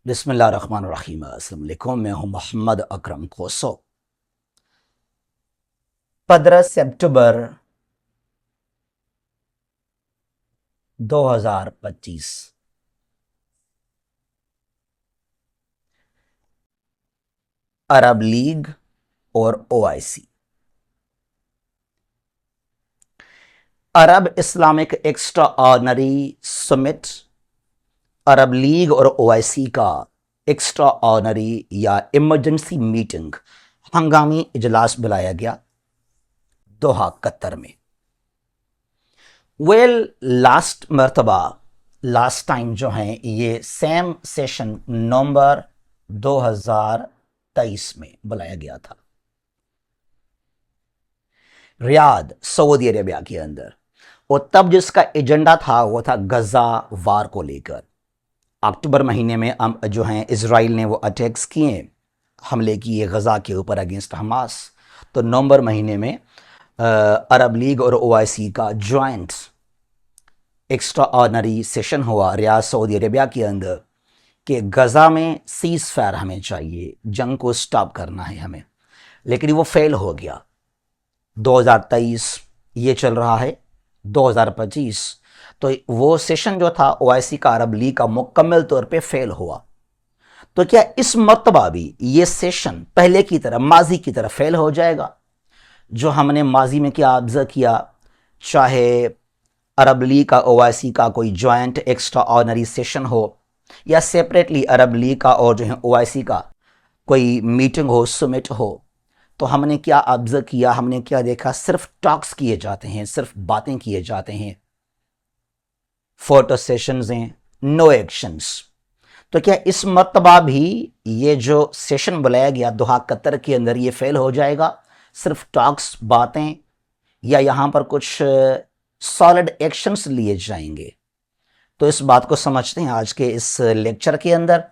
बिस्मिल्लाहिर्रहमानिर्रहीम। अस्सलाम वालेकुम। मैं हूं मोहम्मद अकरम कोसो। 15 सितंबर 2025 अरब लीग और ओआईसी, अरब इस्लामिक एक्स्ट्रा ऑर्डिनरी समिट, अरब लीग और ओआईसी का एक्स्ट्रा ऑर्डिनरी या इमरजेंसी मीटिंग हंगामी इजलास बुलाया गया दोहा कतर में। लास्ट टाइम जो है ये सेम सेशन नवंबर 2023 में बुलाया गया था रियाद, सऊदी अरेबिया के अंदर। और तब जिसका एजेंडा था वो था गजा वार को लेकर। अक्टूबर महीने में जो है इजराइल ने वो अटैक्स किए, हमले किए गजा के ऊपर अगेंस्ट हमास। तो नवंबर महीने में अरब लीग और ओआईसी का ज्वाइंट एक्स्ट्रा ऑर्डिनरी सेशन हुआ रियाद, सऊदी अरेबिया के अंदर कि गजा में सीज फायर हमें चाहिए, जंग को स्टॉप करना है हमें। लेकिन वो फेल हो गया। 2023 ये चल रहा है, 2025 तो वो सेशन जो था ओआईसी का अरब लीग का मुकम्मल तौर पे फेल हुआ। तो क्या इस मर्तबा भी ये सेशन पहले की तरह, माजी की तरह फेल हो जाएगा? जो हमने माजी में क्या ऑब्जर्व किया, चाहे अरब लीग का ओआईसी का कोई ज्वाइंट एक्स्ट्रा ऑर्डिनरी सेशन हो या सेपरेटली अरब लीग का और जो है ओआईसी का कोई मीटिंग हो, समिट हो, तो हमने क्या ऑब्जर्व किया, हमने क्या देखा? सिर्फ टॉक्स किए जाते हैं, सिर्फ बातें किए जाते हैं, फोटो सेशंस हैं, नो एक्शंस। तो क्या इस मर्तबा भी ये जो सेशन बुलाया गया दोहा कतर के अंदर ये फेल हो जाएगा? सिर्फ टॉक्स, बातें, या यहां पर कुछ सॉलिड एक्शंस लिए जाएंगे? तो इस बात को समझते हैं आज के इस लेक्चर के अंदर।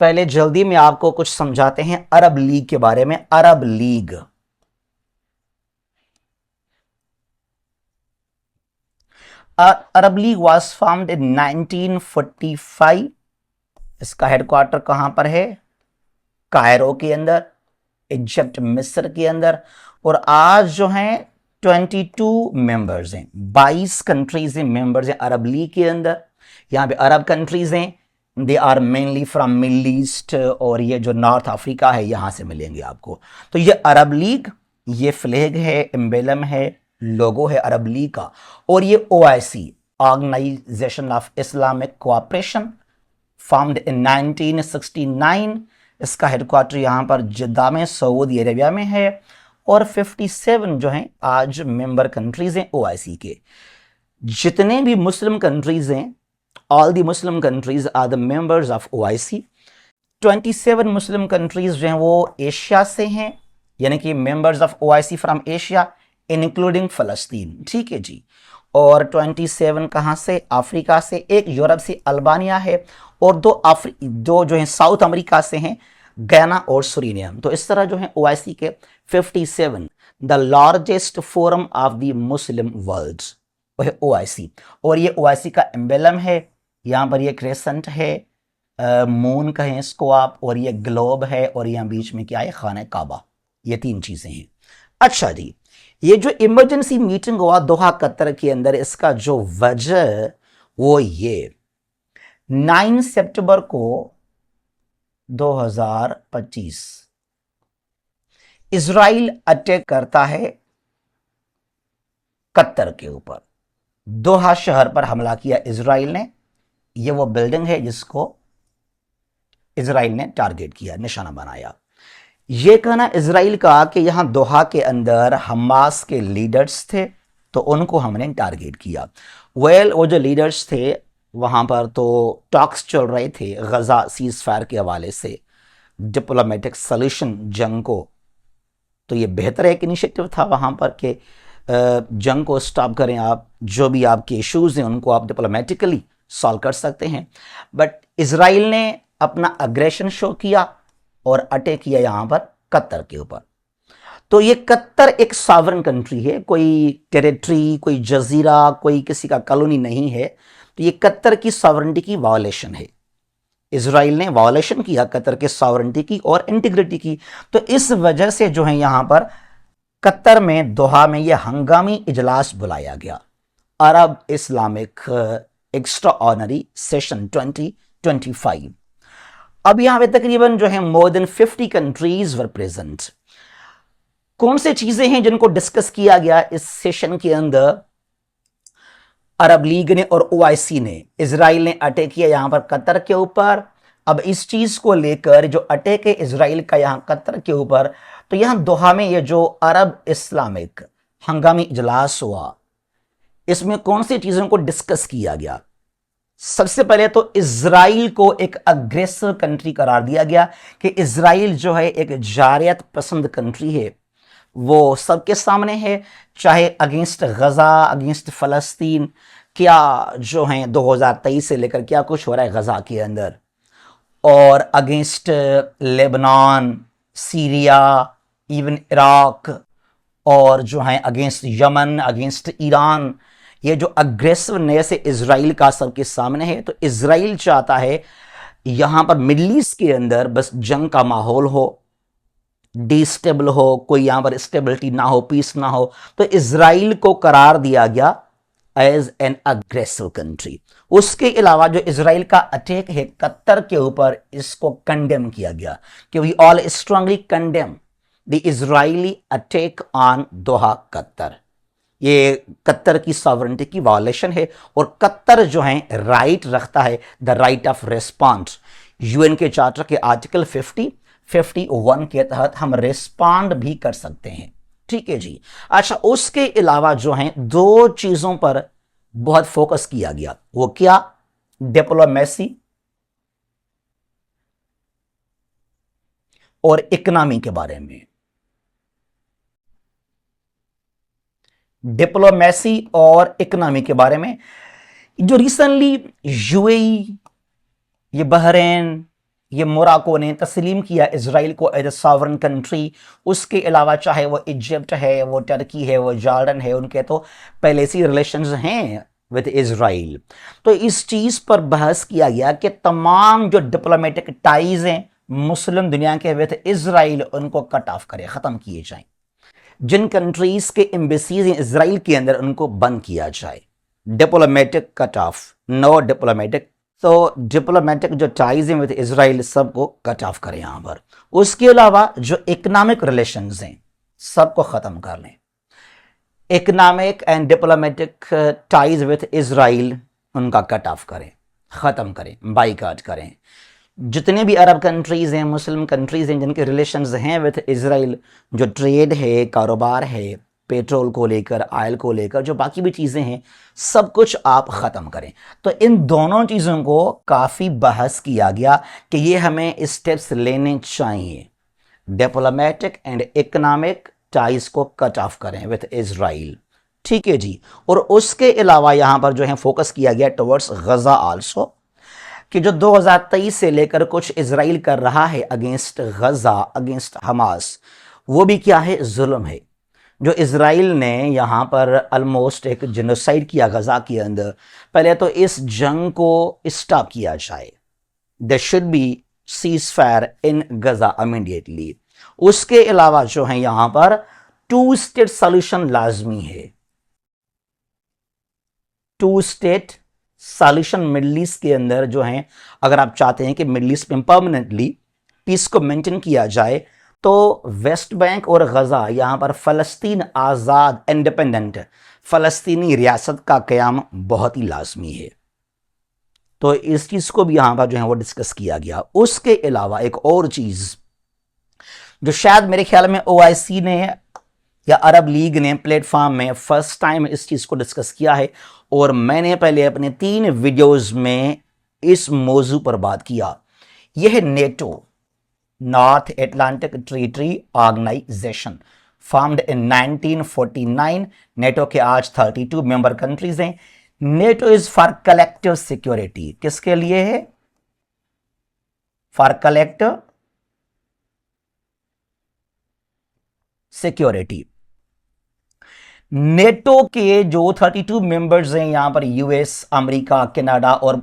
पहले जल्दी में आपको कुछ समझाते हैं अरब लीग के बारे में। Arab league Arab league was formed in 1945। इसका हेडक्वार्टर कहां पर है? कायरो के अंदर, इजिप्ट, मिस्र के अंदर। और आज जो है 22 मेंबर्स हैं, 22 कंट्रीज हैं, मेंबर्स हैं अरब लीग के अंदर। यहां पे अरब कंट्रीज हैं, they are mainly from middle east, और ये जो नॉर्थ अफ्रीका है यहां से मिलेंगे आपको। तो ये अरब लीग, ये फ्लैग है, एम्बेलम है, लोगो है अरब लीग का। और ये OIC, Organisation of Islamic Cooperation, formed in 1969। इसका हेडक्वार्टर यहां पर जिद्दा में, सऊदी अरेबिया में है। और 57 जो हैं आज मेंबर कंट्रीज हैं ओआईसी के। जितने भी मुस्लिम कंट्रीज हैं, all the Muslim countries are the members of OIC. 27 मुस्लिम कंट्रीज जो हैं वो एशिया से हैं, यानी कि members of OIC from Asia including फलस्तीन। ठीक है जी। और 27 कहां से? अफ्रीका से, एक यूरोप से अल्बानिया है, और दो जो है साउथ अमेरिका से हैं, गयाना और सुरीनेम। तो इस तरह जो है ओआईसी के 57, the largest forum of the Muslim world, वो है ओआईसी। और ये ओआईसी का एम्बेलम है, यहां पर ये क्रेसेंट है, मून कहें इसको आप, और ये ग्लोब है, और यहां बीच में क्या है? खाना काबा। ये 3 चीजें हैं। अच्छा जी, ये जो इमरजेंसी मीटिंग हुआ दोहा कतर के अंदर, इसका जो वजह वो ये 9 सितंबर को 2025 इजराइल अटैक करता है कतर के ऊपर। दोहा शहर पर हमला किया इजराइल ने। यह वो बिल्डिंग है जिसको इजराइल ने टारगेट किया, निशाना बनाया। यह कहना इजराइल का कि यहां दोहा के अंदर हमास के लीडर्स थे, तो उनको हमने टारगेट किया। वो जो लीडर्स थे वहां पर तो टॉक्स चल रहे थे गजा सीज फायर के हवाले से, डिप्लोमेटिक सॉल्यूशन जंग को। तो ये बेहतर एक इनिशिएटिव था वहां पर कि जंग को स्टॉप करें आप, जो भी आपके इश्यूज हैं उनको आप डिप्लोमेटिकली सॉल्व कर सकते हैं। बट इजराइल ने अपना अग्रेशन शो किया और अटैक किया यहां पर कतर के ऊपर। तो ये कतर एक सॉवरेन कंट्री है, कोई टेरिटरी, कोई जजीरा, कोई किसी का कॉलोनी नहीं है। तो ये कतर की सॉवरेनिटी की वायलेशन है। इजराइल ने वायलेशन किया कतर के सॉवरेंटी की और इंटीग्रिटी की। तो इस वजह से जो है यहां पर कतर में दोहा में यह हंगामी इजलास बुलाया गया, अरब इस्लामिक एक्स्ट्रा ऑर्डिनरी सेशन 2025। अब यहां पे तकरीबन जो है more than 50 countries were present. कौन सी चीजें हैं जिनको डिस्कस किया गया इस सेशन के अंदर? अरब लीग ने और ओआईसी ने, इजराइल ने अटैक किया यहां पर कतर के ऊपर। अब इस चीज को लेकर जो अटैक है इजराइल का यहां कतर के ऊपर, तो यहां दोहा में ये जो अरब इस्लामिक हंगामी इजलास हुआ, इसमें कौन सी चीजों को डिस्कस किया गया? सबसे पहले तो इजराइल को एक अग्रेसिव कंट्री करार दिया गया कि इजराइल जो है एक जारियत पसंद कंट्री है, वो सबके सामने है, चाहे अगेंस्ट गजा, अगेंस्ट फलस्तीन, क्या जो है 2023 से लेकर क्या कुछ हो रहा है गजा के अंदर, और against Lebanon, Syria, even Iraq, और जो है अगेंस्ट यमन, अगेंस्ट ईरान, ये जो अग्रेसिवनेस है इजराइल का सबके सामने है। तो इजराइल चाहता है यहां पर मिडिल ईस्ट के अंदर बस जंग का माहौल हो, डिस्टेबल हो, कोई यहां पर स्टेबिलिटी ना हो, पीस ना हो। तो इजराइल को करार दिया गया एज एन अग्रेसिव कंट्री। उसके अलावा जो इजराइल का अटैक है कतर के ऊपर, इसको कंडेम किया गया कि we all strongly condemn the Israeli attack on Doha Qatar. ये कतर की सॉवरेंटी की वायलेशन है और कतर जो है राइट रखता है the right of response. UN के चार्टर के आर्टिकल 51 के तहत हम रिस्पॉन्ड भी कर सकते हैं। ठीक है जी। अच्छा, उसके अलावा जो है दो चीजों पर बहुत फोकस किया गया, वो क्या? डिप्लोमेसी और इकोनॉमी के बारे में। डिप्लोमेसी और इकोनॉमी के बारे में जो रिसेंटली यूएई, ये बहरीन, ये मोराको ने तस्लीम किया इजराइल को एज ए सॉवरन कंट्री। उसके अलावा चाहे वो इजिप्ट है, वो टर्की है, वो जॉर्डन है, उनके तो पहले से रिलेशंस हैं विद इजराइल। तो इस चीज पर बहस किया गया कि तमाम जो डिप्लोमेटिक टाइज हैं मुस्लिम दुनिया के विद इजराइल, उनको कट ऑफ करें, खत्म किए जाएं। जिन कंट्रीज के एम्बेसीज हैं इजराइल के अंदर, उनको बंद किया जाए। Diplomatic cut off, no diplomatic. तो डिप्लोमेटिक जो टाइज हैं विद इजराइल, सबको कट ऑफ करें यहां पर। उसके अलावा जो इकोनॉमिक रिलेशंस हैं सबको खत्म कर लें। Economic and diplomatic ties with Israel, उनका कट ऑफ करें, खत्म करें, बाइकआउट करें। जितने भी अरब कंट्रीज हैं, मुस्लिम कंट्रीज हैं जिनके रिलेशंस हैं विद इजराइल, जो ट्रेड है, कारोबार है, पेट्रोल को लेकर, ऑयल को लेकर, जो बाकी भी चीज़ें हैं, सब कुछ आप ख़त्म करें। तो इन दोनों चीज़ों को काफ़ी बहस किया गया कि ये हमें स्टेप्स लेने चाहिए। डिप्लोमेटिक एंड इकोनॉमिक टाइज को कट ऑफ करें विद इजराइल। ठीक है जी। और उसके अलावा यहाँ पर जो है फोकस किया गया टुवर्ड्स गजा आल्सो, कि जो 2023 से लेकर कुछ इजराइल कर रहा है अगेंस्ट गजा, अगेंस्ट हमास, वो भी क्या है? जुल्म है। जो इजराइल ने यहाँ पर ऑलमोस्ट एक जेनोसाइड किया गजा के अंदर। पहले तो इस जंग को स्टॉप किया जाए, there should be ceasefire in Gaza immediately. उसके अलावा जो है यहाँ पर 2 स्टेट सॉल्यूशन लाजमी है। 2 स्टेट सॉल्यूशन मिडिल ईस्ट के अंदर जो है, अगर आप चाहते हैं कि मिडिल ईस्ट में परमानेंटली पीस को मेंटेन किया जाए, तो वेस्ट बैंक और गजा, यहां पर फलस्तीन आज़ाद इंडिपेंडेंट फलस्तीनी रियासत का क़याम बहुत ही लाजमी है। तो इस चीज़ को भी यहां पर जो है वो डिस्कस किया गया। उसके अलावा एक और चीज़ जो शायद मेरे ख्याल में ओआईसी ने या अरब लीग ने प्लेटफॉर्म में फर्स्ट टाइम इस चीज़ को डिस्कस किया है, और मैंने पहले अपने 3 वीडियोज़ में इस मौजू पर बात किया, यह है NATO, North Atlantic Treaty Organization, formed in 1949। NATO के आज 32 मेंबर कंट्रीज हैं। NATO is for collective security. किसके लिए है? For collective security. नेटो के जो 32 मेंबर्स हैं, यहां पर यूएस, अमेरिका, कनाडा और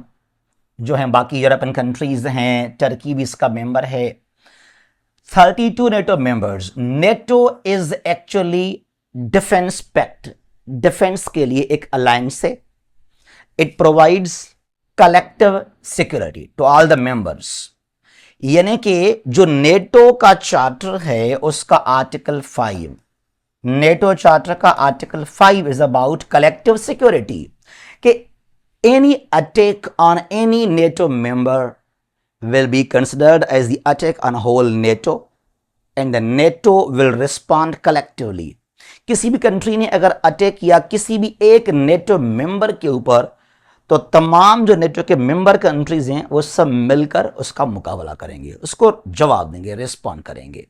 जो हैं बाकी यूरोपियन कंट्रीज हैं, टर्की भी इसका मेंबर है। 32 NATO members. NATO is actually defence pact, defence के लिए एक अलायंस है। It provides collective security to all the members. यानी कि जो नेटो का चार्टर है उसका आर्टिकल 5, नेटो चार्टर का article 5 is about collective security, कि any attack on any NATO member will be considered as the attack on whole NATO and the NATO will respond collectively। किसी भी country ने अगर attack किया किसी भी एक नेटो मेंबर के ऊपर, तो तमाम जो नेटो के मेंबर कंट्रीज हैं वो सब मिलकर उसका मुकाबला करेंगे, उसको जवाब देंगे, रिस्पॉन्ड करेंगे।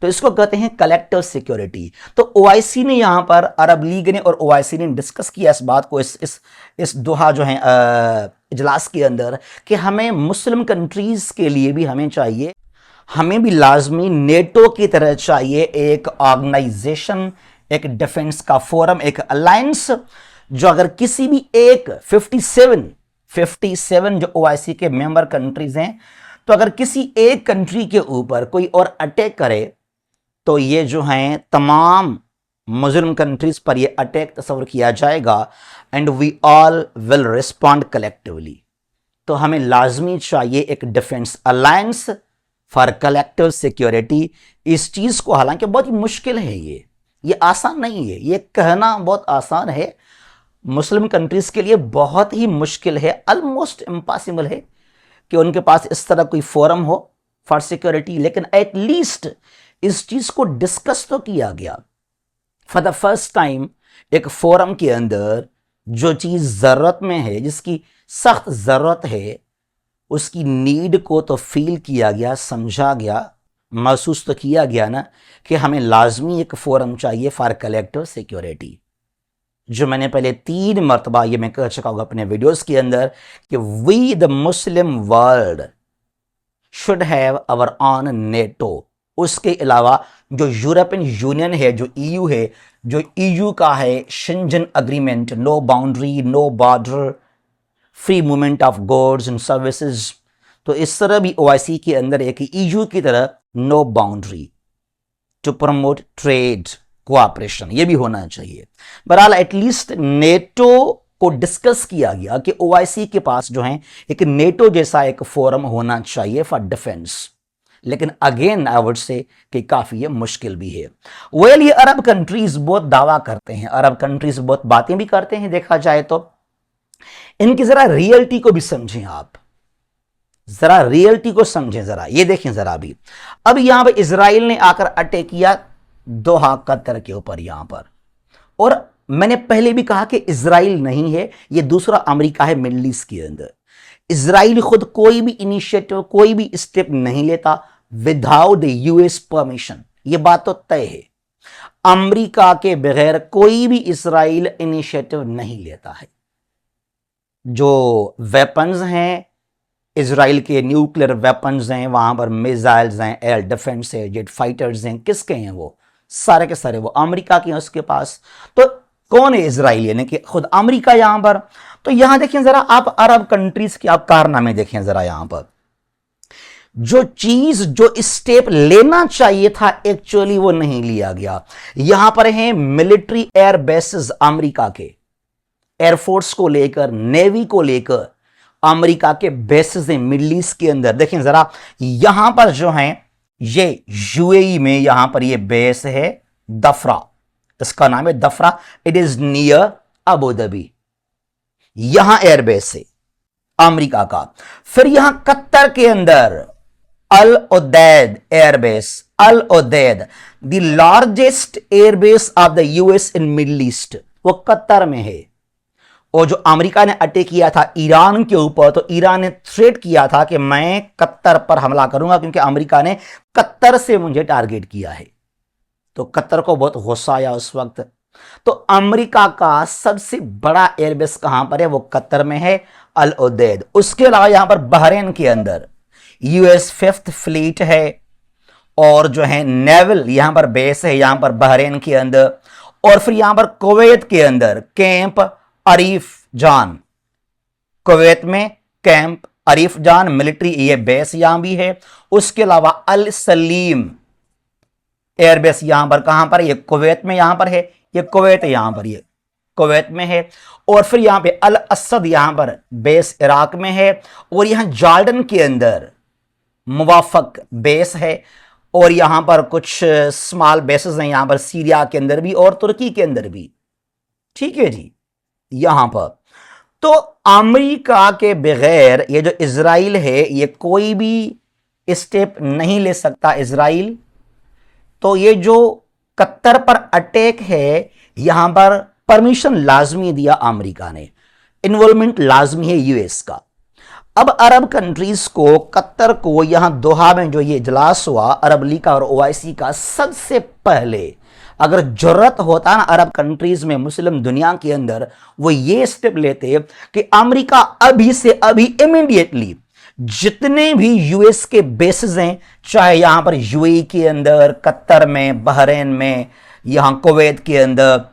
तो इसको कहते हैं कलेक्टिव सिक्योरिटी। तो ओआईसी ने यहां पर, अरब लीग ने और ओआईसी ने डिस्कस किया इस बात को इस दोहा जो है इजलास के अंदर, कि हमें मुस्लिम कंट्रीज के लिए भी हमें चाहिए, हमें भी लाजमी नेटो की तरह चाहिए एक ऑर्गेनाइजेशन, एक डिफेंस का फोरम, एक अलायंस, जो अगर किसी भी एक 57 जो ओआईसी के मेंबर कंट्रीज हैं, तो अगर किसी एक कंट्री के ऊपर कोई और अटैक करे तो ये जो हैं तमाम मुस्लिम कंट्रीज पर ये अटैक तस्वर किया जाएगा and we all will respond collectively. तो हमें लाजमी चाहिए एक defence alliance for collective security. इस चीज को, हालांकि बहुत ही मुश्किल है, ये आसान नहीं है, ये कहना बहुत आसान है, मुस्लिम कंट्रीज के लिए बहुत ही मुश्किल है, ऑलमोस्ट इम्पॉसिबल है कि उनके पास इस तरह कोई फोरम हो फॉर सिक्योरिटी। लेकिन एटलीस्ट इस चीज को डिस्कस तो किया गया फॉर द फर्स्ट टाइम। एक फोरम के अंदर जो चीज जरूरत में है, जिसकी सख्त जरूरत है, उसकी नीड को तो फील किया गया, समझा गया, महसूस तो किया गया ना, कि हमें लाजमी एक फोरम चाहिए फॉर कलेक्टिव सिक्योरिटी। जो मैंने पहले 3 मरतबा ये मैं कह चुका हूं अपने वीडियोस के अंदर, कि we the Muslim world should have our own NATO. उसके अलावा जो यूरोपियन यूनियन है, जो ईयू है, जो ईयू का है Schengen agreement, no boundary, no border, free movement of goods and services, तो इस तरह भी ओआईसी के अंदर एक ईयू की तरह no boundary to promote trade cooperation, ये भी होना चाहिए। बहरहाल एटलीस्ट नेटो को डिस्कस किया गया कि ओआईसी के पास जो है एक नेटो जैसा एक फोरम होना चाहिए फॉर डिफेंस। लेकिन अगेन आई वुड से कि काफी ये मुश्किल भी है। वेल, ये अरब कंट्रीज बहुत दावा करते हैं, अरब कंट्रीज बहुत बातें भी करते हैं, देखा जाए तो इनकी जरा रियलिटी को भी समझें आप, जरा रियलिटी को समझें जरा। ये देखें जरा भी, अब यहां पर इजराइल ने आकर अटैक किया दोहा कतर के ऊपर यहां पर, और मैंने पहले भी कहा कि इजराइल नहीं है, ये दूसरा अमेरिका है मिडल ईस्ट के अंदर। इजराइल खुद कोई भी इनिशिएटिव, कोई भी स्टेप नहीं लेता विदाउट यूएस परमिशन, ये बात तो तय है। अमेरिका के बगैर कोई भी इजराइल इनिशिएटिव नहीं लेता है। जो वेपन्स हैं इजराइल के, न्यूक्लियर वेपन्स हैं, वहां पर मिसाइल्स हैं, एयर डिफेंस है, जेट फाइटर्स हैं, किसके हैं वो? सारे के सारे वो अमेरिका के हैं उसके पास। तो कौन है इजराइल? यानी कि खुद अमेरिका यहां पर। तो यहां देखें जरा आप, अरब कंट्रीज के आप कारनामे देखें जरा। यहां पर जो चीज, जो स्टेप लेना चाहिए था एक्चुअली वो नहीं लिया गया। यहां पर हैं मिलिट्री एयर बेसेस अमेरिका के, एयरफोर्स को लेकर, नेवी को लेकर अमेरिका के बेसेस हैं मिडल ईस्ट के अंदर। देखें जरा, यहां पर जो हैं ये यूएई में यहां पर ये बेस है दफरा, इसका नाम है Dhafra, it is near Abu Dhabi. यहां एयरबेस है अमेरिका का। फिर यहां कतर के अंदर Al Udeid airbase, Al Udeid the largest airbase of the US in Middle East, वो कतर में है। और जो अमेरिका ने अटैक किया था ईरान के ऊपर, तो ईरान ने थ्रेट किया था कि मैं कतर पर हमला करूंगा क्योंकि अमेरिका ने कतर से मुझे टारगेट किया है। तो कतर को बहुत गुस्सा आया उस वक्त। तो अमेरिका का सबसे बड़ा एयरबेस कहां पर है? वो कतर में है, अल उदैद। उसके अलावा यहां पर बहरेन के अंदर यूएस 5th फ्लीट है, और जो है नेवल यहां पर बेस है यहां पर बहरेन के अंदर। और फिर यहां पर कुवैत के अंदर कैंप अरीफ जान, कुवैत में कैंप अरीफ जान मिलिट्री ये बेस यहां भी है। उसके अलावा अल सलीम एयरबेस यहां पर, कहां पर, ये कुवैत में यहां पर है, ये कुवैत यहां पर, ये कुवैत में है। और फिर यहां पे अल असद यहां पर बेस इराक में है। और यहां जॉर्डन के अंदर मुवाफक बेस है। और यहां पर कुछ स्मॉल बेसेस हैं यहां पर सीरिया के अंदर भी और तुर्की के अंदर भी। ठीक है जी। यहां पर तो अमेरिका के बगैर ये जो इजराइल है ये कोई भी स्टेप नहीं ले सकता इजराइल। तो ये जो कतर पर अटैक है यहां पर परमिशन लाजमी दिया अमेरिका ने, इन्वॉल्वमेंट लाजमी है यूएस का। अब अरब कंट्रीज को, कतर को यहां दोहा में जो ये इजलास हुआ अरब लीग का और ओआईसी का, सबसे पहले अगर जरूरत होता ना अरब कंट्रीज में, मुस्लिम दुनिया के अंदर, वो ये स्टेप लेते कि अमेरिका अभी से अभी इमीडिएटली जितने भी यूएस के बेसेस हैं, चाहे यहां पर यूएई के अंदर, कतर में, बहरीन में, यहां कुवैत के अंदर,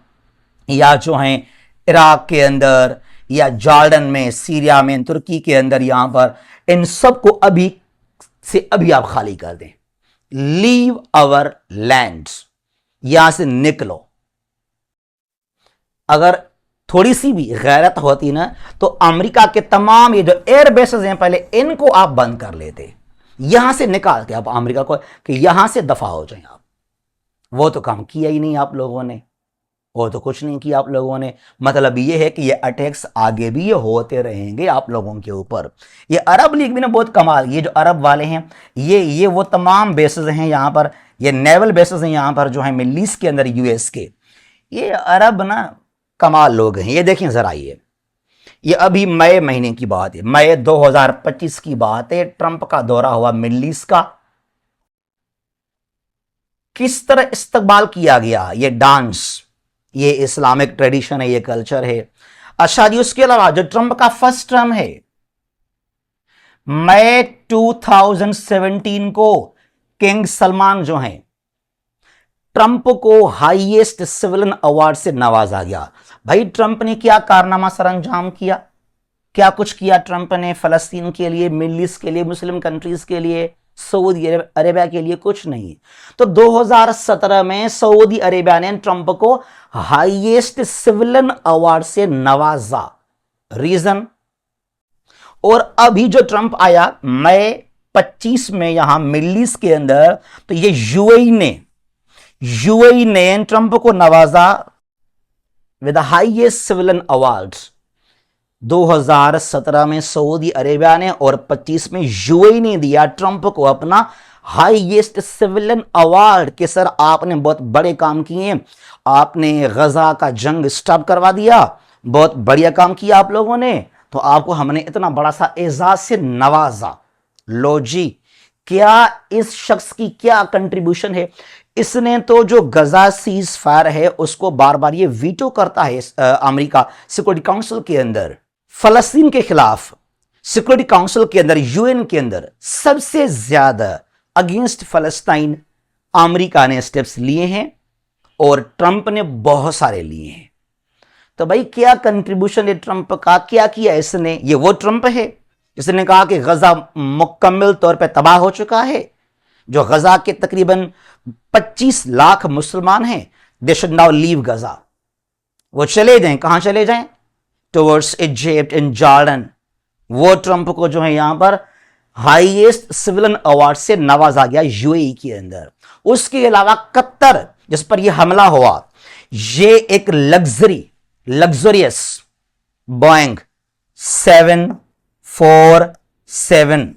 या जो हैं इराक के अंदर, या जॉर्डन में, सीरिया में, तुर्की के अंदर, यहां पर, इन सबको अभी से अभी आप खाली कर दें। लीव आवर लैंड्स, यहां से निकलो। अगर थोड़ी सी भी गैरत होती ना तो अमेरिका के तमाम ये जो एयर बेसेस हैं पहले इनको आप बंद कर लेते, यहां से निकाल के आप अमेरिका को कि यहां से दफा हो जाए आप। वो तो काम किया ही नहीं आप लोगों ने, वो तो कुछ नहीं किया आप लोगों ने। मतलब ये है कि ये अटैक्स आगे भी ये होते रहेंगे आप लोगों के ऊपर। ये अरब लीग भी ना बहुत कमाल, ये जो अरब वाले हैं ये वो तमाम बेसेस हैं यहां पर, ये नेवल बेसेस हैं यहां पर जो है मिडल ईस्ट के अंदर यूएस के। ये अरब ना कमाल लोग हैं। ये देखें जरा, ये अभी मई महीने की बात है, मई 2025 की बात है। ट्रंप का दौरा हुआ मिडल ईस्ट का, किस तरह इस्तकबाल किया गया। ये डांस, ये इस्लामिक ट्रेडिशन है, ये कल्चर है। अच्छा जी, उसके अलावा जो ट्रंप का फर्स्ट टर्म है, मई 2017 को किंग सलमान जो हैं, ट्रंप को हाईएस्ट सिविलियन अवार्ड से नवाजा गया। भाई ट्रंप ने क्या कारनामा सर अंजाम किया, क्या कुछ किया ट्रंप ने फलस्तीन के लिए, मिडल ईस्ट के लिए, मुस्लिम कंट्रीज के लिए, सऊदी अरेबिया के लिए? कुछ नहीं। तो 2017 में सऊदी अरेबिया ने ट्रंप को हाईएस्ट सिविलियन अवार्ड से नवाजा। रीजन? और अभी जो ट्रंप आया मई 25 में यहां मिडल ईस्ट के अंदर, तो ये यूएई ने ट्रंप को नवाजा विद हाईएस्ट सिविलियन अवार्ड्स। 2017 में सऊदी अरेबिया ने और 25 में यूएई ने दिया ट्रंप को अपना हाईएस्ट सिविलियन अवार्ड कि सर आपने बहुत बड़े काम किए, आपने गजा का जंग स्टॉप करवा दिया, बहुत बढ़िया काम किया आप लोगों ने, तो आपको हमने इतना बड़ा सा एजाज से नवाजा। लो जी, क्या इस शख्स की क्या कंट्रीब्यूशन है। इसने तो जो गजा सीज फायर है उसको बार बार ये वीटो करता है अमेरिका सिक्योरिटी काउंसिल के अंदर। फलस्तीन के खिलाफ सिक्योरिटी काउंसिल के अंदर, यूएन के अंदर सबसे ज्यादा अगेंस्ट फलस्तीन अमेरिका ने स्टेप्स लिए हैं और ट्रंप ने बहुत सारे लिए हैं। तो भाई क्या कंट्रीब्यूशन है ट्रंप का, क्या किया इसने? ये वो ट्रंप है जिसने कहा कि गजा मुकम्मल तौर पे तबाह हो चुका है, जो गजा के तकरीबन 25 लाख मुसलमान हैं, दे शुड नाउ लीव गजा, वो चले जाएं। कहां चले जाएं? Towards Egypt and Jordan. वो ट्रंप को जो है यहां पर हाईएस्ट सिविलियन अवार्ड से नवाजा गया यूएई के अंदर। उसके अलावा कतर जिस पर यह हमला हुआ, ये एक लग्जरियस बोइंग 747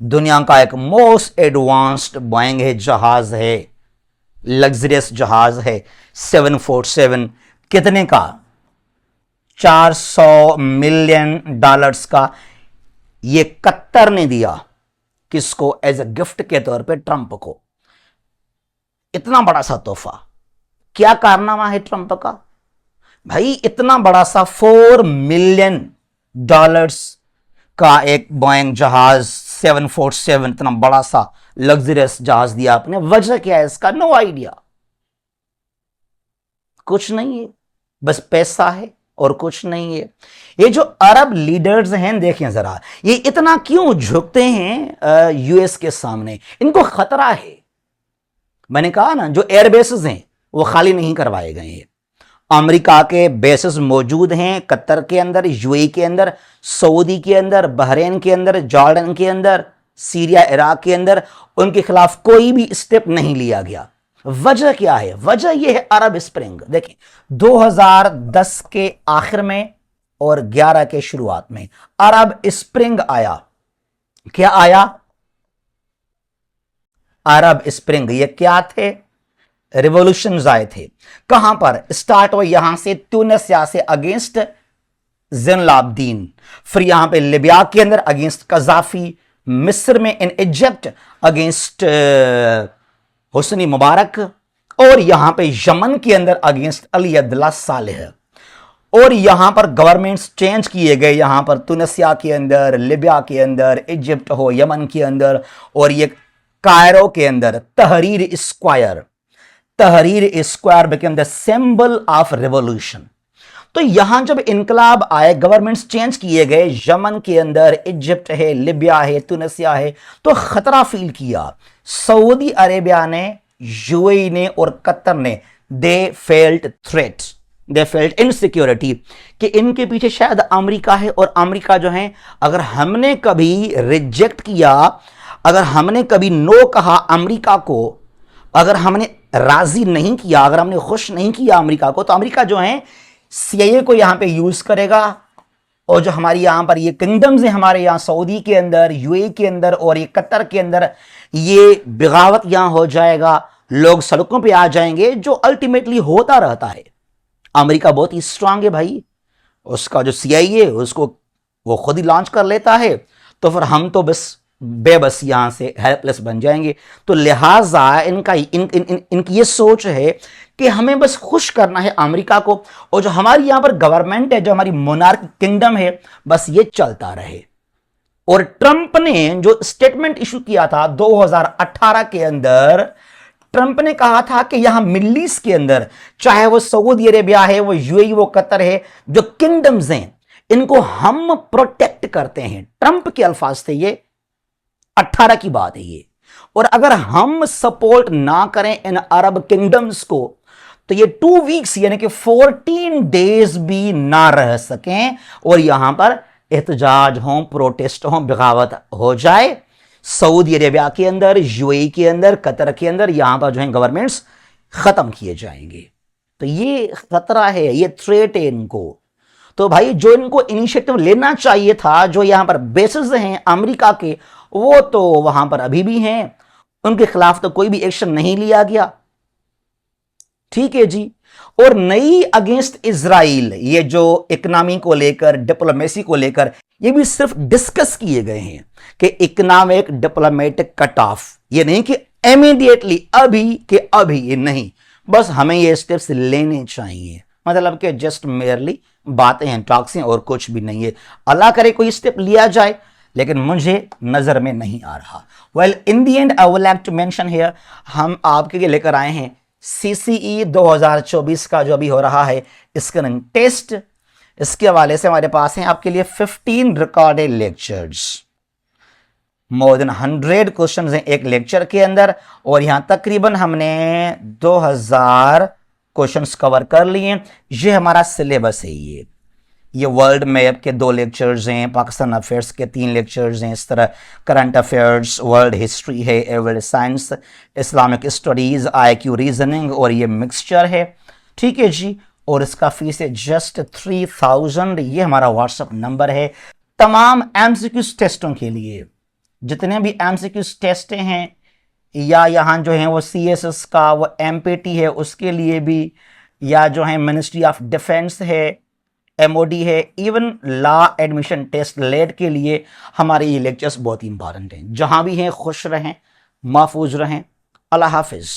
दुनिया का एक मोस्ट एडवांस्ड बोइंग है, जहाज है, लग्जरियस जहाज है 747। कितने का? $400 मिलियन का। ये कतर ने दिया किसको? एज ए गिफ्ट के तौर पे ट्रंप को। इतना बड़ा सा तोहफा। क्या कारनामा है ट्रंप का? भाई इतना बड़ा सा $4 मिलियन का एक बोइंग जहाज 747, इतना बड़ा सा लग्जरियस जहाज दिया आपने। वजह क्या है इसका? नो आइडिया, कुछ नहीं है, बस पैसा है। और कुछ नहीं है। ये जो अरब लीडर्स हैं, देखें जरा, ये इतना क्यों झुकते हैं यूएस के सामने? इनको खतरा है। मैंने कहा ना, जो एयरबेसेस हैं वो खाली नहीं करवाए गए हैं। अमेरिका के बेसेस मौजूद हैं कतर के अंदर, यूएई के अंदर, सऊदी के अंदर, बहरीन के अंदर, जॉर्डन के अंदर, सीरिया इराक के अंदर। उनके खिलाफ कोई भी स्टेप नहीं लिया गया। वजह क्या है? वजह यह है अरब स्प्रिंग। देखिए 2010 के आखिर में और 11 के शुरुआत में अरब स्प्रिंग आया। क्या आया? अरब स्प्रिंग। ये क्या थे? रिवॉल्यूशंस आए थे। कहां पर स्टार्ट हुए? यहां से ट्यूनिसिया से अगेंस्ट ज़ैनुल आबदीन, फिर यहां पे लिबिया के अंदर अगेंस्ट कजाफी, मिस्र में इन इजिप्ट अगेंस्ट हुस्नी मुबारक, और यहां पे यमन के अंदर अगेंस्ट अली अब्दुल्ला सालेह। और यहां पर गवर्नमेंट्स चेंज किए गए, यहां पर तुनिसिया के अंदर, लिबिया के अंदर, इजिप्ट हो, यमन के अंदर, और ये कायरो के अंदर तहरीर स्क्वायर। तहरीर square became the symbol of revolution. तो यहां जब इनकलाब आए, गवर्नमेंट्स चेंज किए गए, यमन के अंदर, इजिप्ट है, लिबिया है, तुनिसिया है, तो खतरा फील किया। सऊदी अरेबिया ने, यूएई ने और कतर ने, they felt threat, they felt insecurity, कि इनके पीछे शायद अमेरिका है। और अमेरिका जो है, अगर हमने कभी रिजेक्ट किया, अगर हमने कभी नो कहा अमेरिका को, अगर हमने राजी नहीं किया, अगर हमने खुश नहीं किया अमेरिका को, तो अमेरिका जो है सीआईए को यहां पे यूज करेगा। और जो हमारी यहां पर ये किंगडम्स हैं, हमारे यहां सऊदी के अंदर, यूएई के अंदर और ये कतर के अंदर, ये बगावत यहां हो जाएगा, लोग सड़कों पे आ जाएंगे, जो अल्टीमेटली होता रहता है। अमेरिका बहुत ही स्ट्रांग है भाई, उसका जो सीआईए उसको वो खुद ही लॉन्च कर लेता है, तो फिर हम तो बस बेबस यहां से हेल्पलेस बन जाएंगे। तो लिहाजा इनकी ये सोच है कि हमें बस खुश करना है अमेरिका को, और जो हमारी यहां पर गवर्नमेंट है, जो हमारी मोनार्क किंगडम है, बस ये चलता रहे। और ट्रंप ने जो स्टेटमेंट इशू किया था 2018 के अंदर, ट्रंप ने कहा था कि यहां मिडल ईस्ट के अंदर, चाहे वो सऊदी अरेबिया है, वो यूएई, वो कतर है, जो किंगडम्स हैं, इनको हम प्रोटेक्ट करते हैं। ट्रंप के अल्फाज थे ये, 18 की बात है ये। और अगर हम सपोर्ट ना करें इन अरब किंगडम्स को, तो ये 2 वीक्स यानी कि 14 डेज भी ना रह सकें और यहां पर एहतजाज हो, प्रोटेस्ट हो, बगावत हो जाए। सऊदी अरेबिया के अंदर, यूएई के अंदर, कतर के अंदर, यहां पर जो है गवर्नमेंट्स खत्म किए जाएंगे। तो ये खतरा है, ये थ्रेट है इनको। तो भाई जो इनको इनिशिएटिव लेना चाहिए था, जो यहां पर बेसिस हैं अमेरिका के, वो तो वहां पर अभी भी हैं, उनके खिलाफ तो कोई भी एक्शन नहीं लिया गया। ठीक है जी। और नई अगेंस्ट इजराइल, ये जो इकोनॉमी को लेकर, डिप्लोमेसी को लेकर, ये भी सिर्फ डिस्कस किए गए हैं कि इकोनॉमिक डिप्लोमेटिक कट ऑफ, ये नहीं कि इमीडिएटली अभी के अभी, ये नहीं, बस हमें ये स्टेप्स लेने चाहिए। मतलब कि जस्ट मेयरली बातें हैं, टॉक्स हैं, और कुछ भी नहीं है। अल्लाह करे कोई स्टेप लिया जाए, लेकिन मुझे नजर में नहीं आ रहा। Well, in the end I would like to mention here, हम आपके लिए लेकर आए हैं सीसीई 2024 का जो अभी हो रहा है स्क्रीनिंग टेस्ट। इसके हवाले से हमारे पास हैं आपके लिए 15 recorded lectures, more than 100 question हैं एक लेक्चर के अंदर, और यहां तकरीबन हमने 2000 क्वेश्चंस कवर कर लिए। ये हमारा सिलेबस है। ये वर्ल्ड मैप के 2 लेक्चर्स हैं, पाकिस्तान अफेयर्स के 3 लेक्चर्स हैं, इस तरह करंट अफेयर्स, वर्ल्ड हिस्ट्री है, average science, Islamic studies, IQ reasoning, और ये मिक्सचर है। ठीक है जी। और इसका फीस है जस्ट 3000। ये हमारा व्हाट्सएप नंबर है तमाम एमसीक्यूज टेस्टों के लिए। जितने भी एमसीक्यूज टेस्ट हैं, या यहाँ जो है वो सीएसएस का, वो एमपीटी है उसके लिए भी, या जो है मिनिस्ट्री ऑफ डिफेंस है, एमओडी है, even law admission test LAT के लिए हमारे ये लेक्चर्स बहुत ही इंपॉर्टेंट हैं। जहां भी हैं खुश रहें, महफूज रहें। अल्लाह हाफिज।